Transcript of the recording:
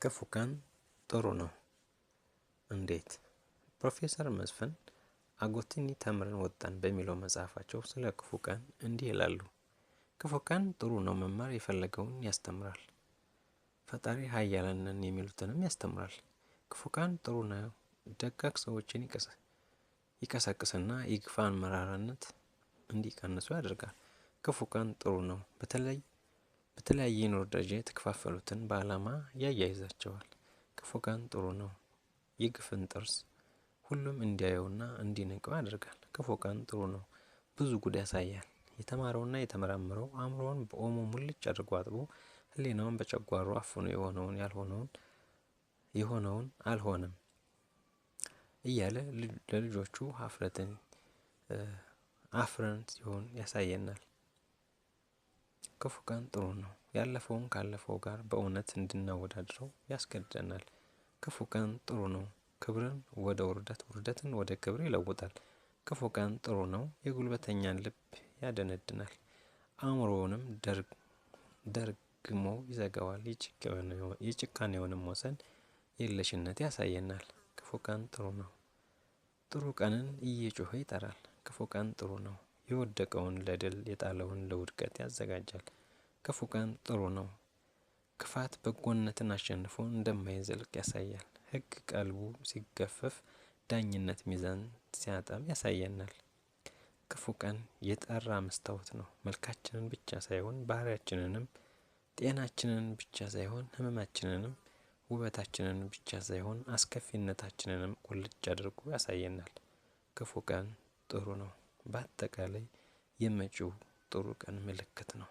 ክፉ ቀን ጥሩ ነው እንዴት? ፕሮፌሰር መስፍን አጎቲኒ ተምረን ወጣን በሚለው መጽሐፋቸው ስለ ክፉ ቀን እንዲህ ይላሉ። ክፉ ቀን ጥሩ ነው መማር የፈለገውን ያስተምራል። ፈጣሪ ኃያላን ነን የሚሉትንም ያስተምራል። ክፉ ቀን ጥሩ ነው ደጋግ ሰዎችን ይቀሰቅስና የግፋን መራራነት እንዲቀንሱ ያደርጋል። ክፉ ቀን ጥሩ ነው በተለያየ ኑሮ ደረጃ የተከፋፈሉትን በዓላማ ያያይዛቸዋል። ክፉ ቀን ጥሩ ነው የግፍን ጥርስ ሁሉም እንዲያየውና እንዲንቀው ያደርጋል። ክፉ ቀን ጥሩ ነው ብዙ ጉድ ያሳያል። የተማረውና የተመራመረው አእምሮውን በኦሞ ሙልጭ አድርጎ አጥቦ ህሊናውን በጨጓሩ አፍኖ የሆነውን አልሆነም እያለ ለልጆቹ አፍረን ሲሆን ያሳየናል። ክፉ ቀን ጥሩ ነው ያለፈውን ካለፈው ጋር በእውነት እንድናወዳድረው ያስገድደናል። ክፉ ቀን ጥሩ ነው ክብርን ወደ ውርደት ውርደትን ወደ ክብር ይለውጣል። ክፉ ቀን ጥሩ ነው የጉልበተኛን ልብ ያደነድናል። አእምሮውንም ደርግሞ ይዘጋዋል። የጭካኔውንም ወሰን የለሽነት ያሳየናል። ክፉ ቀን ጥሩ ነው ጥሩ ቀንን እየጮኸ ይጠራል። ክፉ ቀን ጥሩ ነው የወደቀውን ለድል የጣለውን ለውድቀት ያዘጋጃል። ክፉ ቀን ጥሩ ነው ክፋት በጎነትን አሸንፎ እንደማይዘልቅ ያሳያል። ህግ ቀልቡ ሲገፈፍ ዳኝነት ሚዛን ሲያጣም ያሳየናል። ክፉ ቀን የጠራ መስታወት ነው መልካችንን ብቻ ሳይሆን ባህሪያችንንም ጤናችንን ብቻ ሳይሆን ህመማችንንም ውበታችንን ብቻ ሳይሆን አስከፊነታችንንም ቁልጭ አድርጎ ያሳየናል። ክፉ ቀን ጥሩ ነው በአጠቃላይ የመጪው ጥሩ ቀን ምልክት ነው።